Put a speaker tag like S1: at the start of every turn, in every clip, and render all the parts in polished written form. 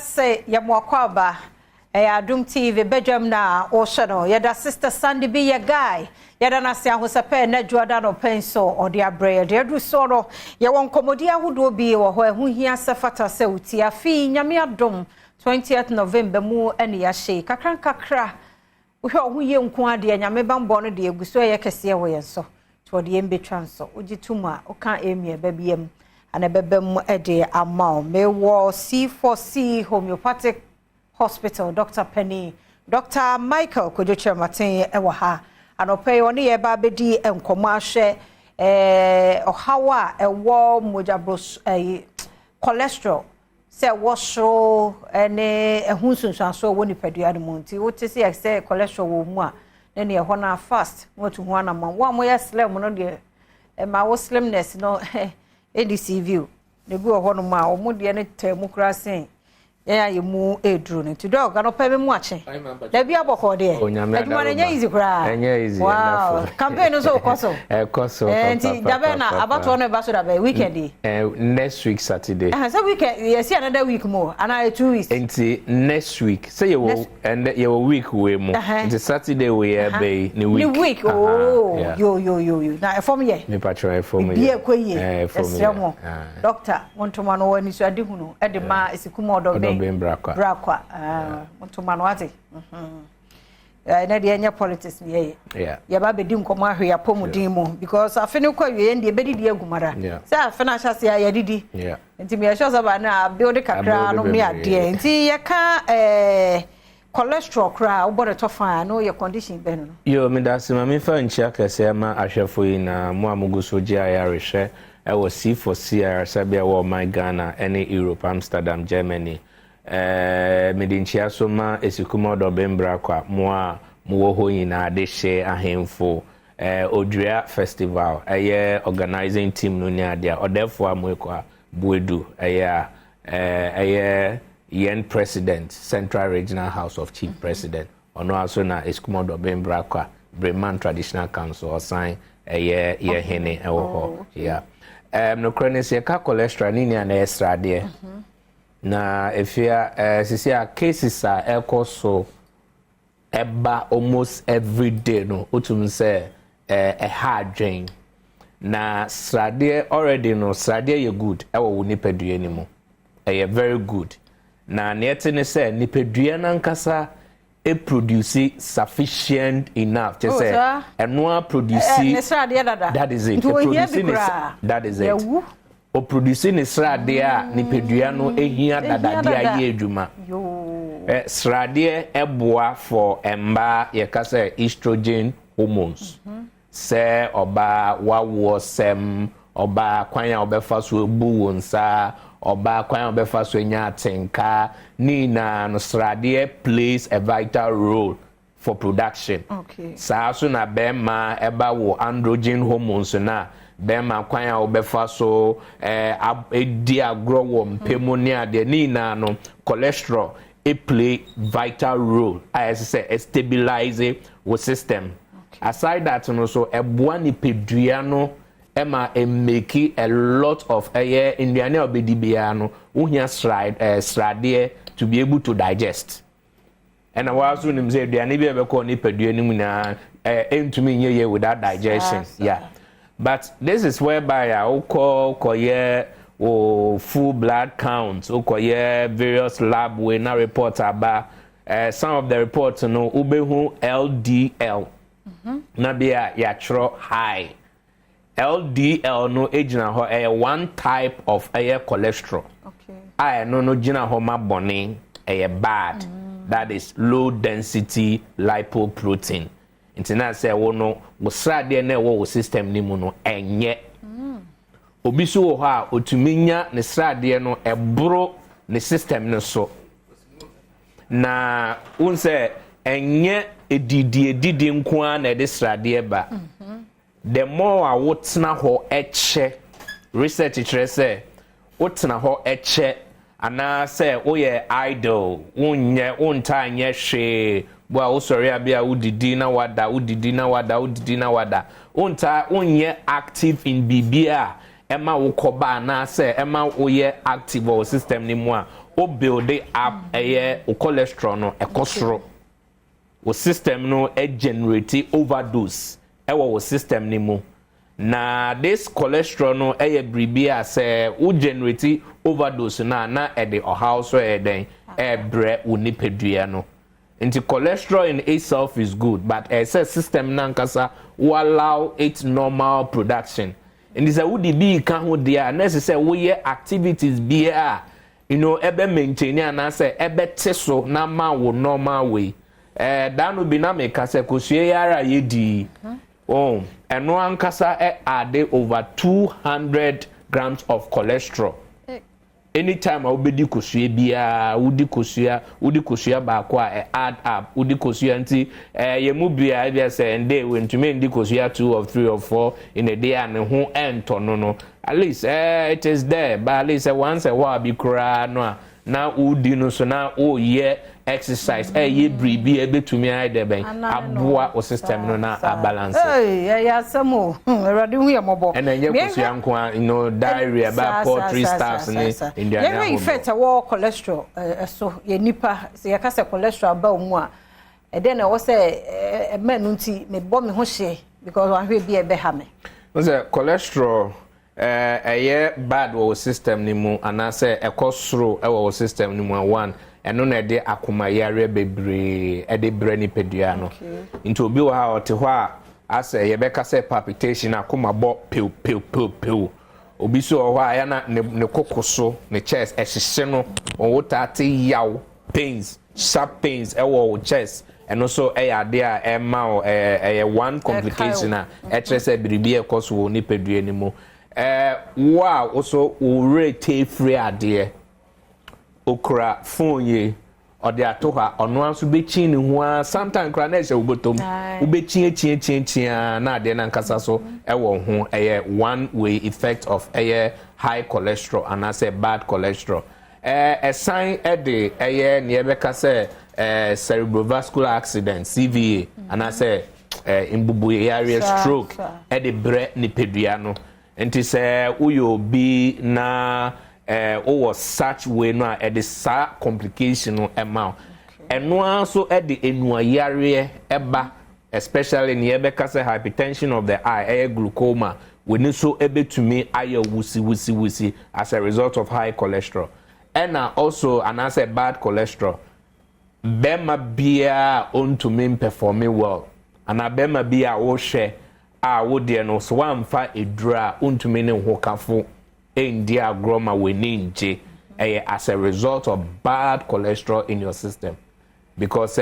S1: say ya mwakwaba Adom TV Badwam na o shano yada sister Sandy be ya guy yada na se ahosepe na juada no penso o de abre de adu soro ye won komodi ahodo bi wo ho ehu hia sefata se uti afi nyame Adom 20th November mu ene ya she kakran kakra wo ho ye nko ade nyame bambo no de eguso ye kese wo ye so to de embe transo ugituma o kan emie babiem ana bebem ede amao me wo C4C Homeopathic Hospital Dr. Penny Dr. Michael Kojoche Martin ewa ha anope oni ye ba bedi enkomo ahwe ohawa ewo mojabros cholesterol se wo so ene ehunsunsanso wo nipadua mu nti wo te se cholesterol wo mu a na ne ho na fast wo to ho na wo amoya slim no de ma wo slimness no ADC view ne bi ho no ma wo mu de ne temokrasin ya yemu edru ne to dog no pa me mu ache da bia boko de aduma na nya easy kra
S2: enya easy
S1: wow campaign so koso
S2: koso
S1: enti da be na abato no be so da be weekend
S2: next week Saturday
S1: so weekend yes another week more and 2 weeks
S2: enti next week say you will and your week we mo enti Saturday we be ni week
S1: oh yo na form ye
S2: me patron form ye
S1: bi ekoye esremo doctor wontoma no wani so adehunu e de ma esikumo do Brakwa mutumano ate na de enya politics ye ya ba bedi nkomo ahwe ya pomudin mu because afene kwa wie ndie bedi die agumara say afena hyase ya didi nti me sure ba na build kakra no me ade nti ye ka cholesterol kra ubore to fine no your condition be no
S2: yo me da se ma me fa nchi akase ma ahwefo yi na mo amuguso gi ayarehwe ewo C4C Arabia wo my Ghana any Europe Amsterdam Germany medinchia so ma esikuma do bembra kwa mo wo ho nyina de she ahemfo Odria Festival eye organizing team no ni ade odefo amwekwa buedu eye yen president Central Regional House of Chief President ono aso na esikuma do bembra kwa Breman Traditional Council osan eye ye hene ewo ho no chronic ka cholesterol ni na extra de na efia sisia cases are ekoso eba almost every day no otum say a hard drain na srade already no srade ye good ewo wo nipadua ni mu very good na nete ne say nipadua na nkasa e produce sufficient enough to say eno produce that is it that is it o produce ne srade a nipadua no ehia dadade aye adwuma srade eboa for emba ye ka say estrogen hormones say oba wawo sem oba kwanya obefa so ebu wonsa oba kwan obefa so nya atenka ni na no srade plays a vital role for production sa so na bema eba wo androgen hormones na bema kwan obefa so edi agro wo mpemu ni ade ni na no cholesterol play vital role as say stabilize wo system aside that no so eboa ni pedua no Emma make a lot of Indiana obedibiano uhia srade to be able to digest. And I was when him say the be able call nipadua ni mu na aim to me here without digestion. But this is whereby I call full blood counts, various lab we now report about some of the reports no ubehu LDL. Na be ya high. LDL no ejina ho one type of cholesterol. No jina ho ma bone bad. That is low density lipoprotein. Intina say wo no wo srade na wo system ni mu no enye. Obi so wo ha otuminya ne srade no ebro ne system no so. Na unse enye edidi nko a na de srade ba. The more I would na ho eche research it say would na ho eche ana say oh yeah idol unye unta nye hwe bo sorry abia udidi na wada unta unye active in bibia ema wo koba na say ema wo ye active or system ni mu a o build up o cholesterol no ekosoro o system no generate overdose wo system ni mu na this cholesterol no bribi as o generate overdose na e de ohaw so den bre unipadua no nti cholesterol in itself is good but as a system na nkasa will allow its normal production and this would be kan ho dia necessary we activities be ebe maintain and say ebe teso na ma wo normal way that no be na make say kosue yara yedi eno ankasa add over 200 grams of cholesterol anytime I be kosue bia wudi kosua ba ko add up wudi kosua nti ye mu bia bia say nde when to me ndi kosua 2 or 3 or 4 in a day and ho ento no at least it is there but at least once a while be kra no na wudi no so na ye exercise ye bribi e betumi ai de ben aboa o system no na balance
S1: ya samo erade hu ye mobo
S2: and enye kosua nko diarrhea ba poultry stuffs ni India
S1: na effect wo cholesterol so ye nipa se ya kase cholesterol ba mu a e de na wo se manu nti me bo me ho hye because wan hwe bi e be ha me
S2: so cholesterol bad wo system ni mu anase ekosoro wo system ni mu one eno na de akoma yare bebre de bre ni pedua no nti obi wa ha ote ho a ase ye beka say palpitation akoma bo pew obi so ho a ya na ne kokoso ne chest ehye no o tate yaw pains sharp pains wo chest eno so ya de a ma one complication a say biribi ekoso ni pedua ni mu wow also o rate free ade okra phone ye ode atoha ono anso bechi ni ho sometimes kra na ehye obotom ubechi na ade na nkasa so ewo ho one way effect of high cholesterol and as a bad cholesterol a sign de ne ebeka say cerebrovascular accident CVA and as a imbubu area stroke de bre ni pedua no enti say uyo bi na was such way no e de sa complication no amount eno also e de enuayare eba especially in yebeka say hypertension of the eye glaucoma when so ebetumi aye wusi as a result of high cholesterol and also another bad cholesterol bema bia onto me performing well and bema bia wo hwe wo de no so amfa edura onto me ne hokafo India groma weninje as a result of bad cholesterol in your system because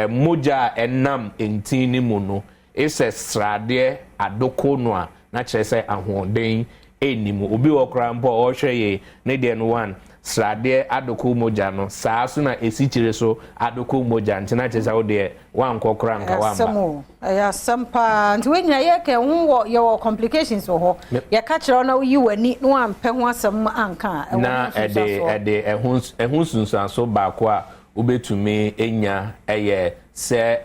S2: moja enam entini mu no is a strade adoko no a na kire say ahoden enimu obi wokra mpo o hwe ye ne de no one strade adoko moja no saa so na esichire so adoko moja ntina kire say wo de wan kokra nka wamba
S1: ya sampa nti wenya ye ke wo your complications ho ya ka kire na yi wani no ampe ho asem anka
S2: na ede ehun sunsan so ba ko a ubetumi enya se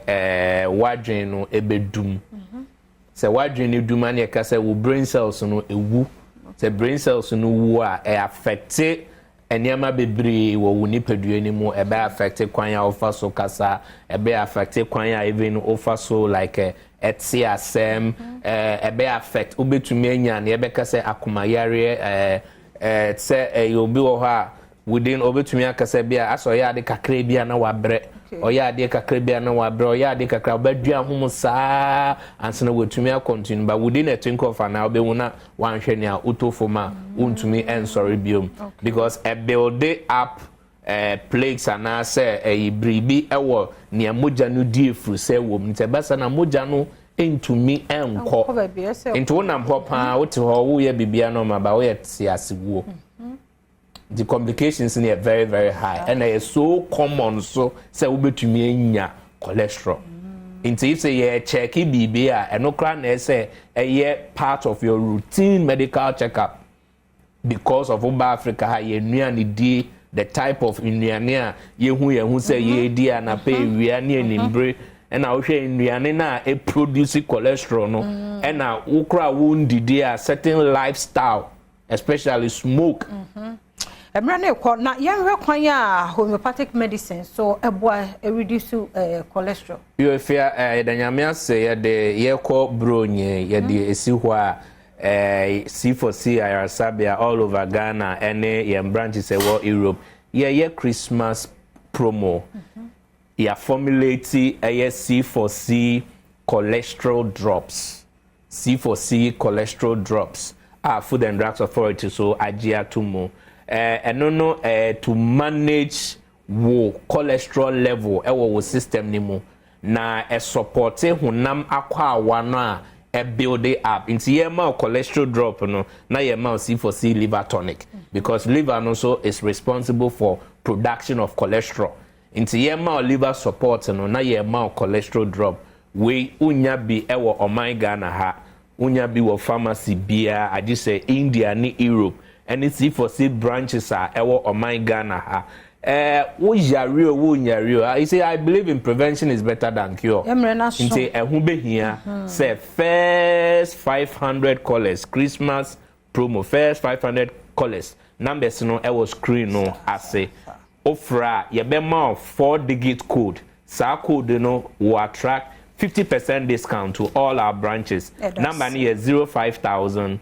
S2: wadwen no ebedum se wadwen ni dum an ye ka se wo brain cells no ewu se brain cells no wu a affect enyama bebre wo woni padua ni mu ebe affect kwan ya ofa so kasa ebe affect kwan ya even ofa so like etsi asem ebe affect ubetumi enya na ebe ka se akomayare se obi wo ha within obetumi akasa bia aso ya de kakra bia na wabre oya de kakra bia na wabre oya de kakra badua hom saa ansana wetumi continue but within a think of an obewu na wanhwe ne a utofoma untumi ensori biom because a build up plagues and say bribi ewo ne moja no die fru se wom nte basa na moja no entumi enko into wonam hopa wote ho wo ye bibia no ma ba wo ye tiase wo the complications in are very, very high and they are so common so say ubetumi enya cholesterol. Into if say you check BBA and no crown say a part of your routine medical checkup because of Uba Africa ye nuani the type of nuania ye who say ye dia na pay we are near nimbre and I say nuani na a produce cholesterol no and now ukra wound dia certain lifestyle especially smoke.
S1: emra na ekọ na yenhwe kwan a homeopathic medicine so eboa reduce cholesterol.
S2: You fear edanyame say ye call bronye ye de esi ho a C4C Ayarasabia all over Ghana and ye branches e wo Europe ye Christmas promo. Ya formulate a C4C cholesterol drops. C4C cholesterol drops. Food and Drugs Authority so agia tumo. No to manage wo cholesterol level wo system ni mu na support hunam akwa wana build it up into ye ma cholesterol drop no na ye ma C4C liver tonic because liver also is responsible for production of cholesterol into ye ma liver support no na ye ma cholesterol drop we unya bi ewo oman Ghana ha unya bi wo pharmacy bia agi say India ni Europe and C4C branches are ewo oman Ghana ha wo yario wo nyario I say I believe in prevention is better than cure nti ehun behia say first 500 callers Christmas promo first 500 callers numbers no ewo screen no ase ofra ye be ma 4-digit code sa code no will attract 50% discount to all our branches. Number is 05000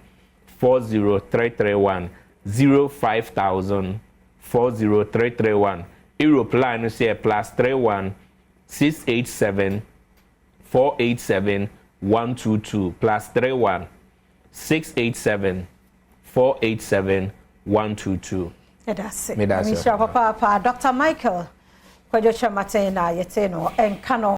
S2: 40331 05000 40331. Europe line is here +31 687 487 122 +31 687 487 122.
S1: That's it. Papa Dr. Michael Kwajo Chamatena yete no enkano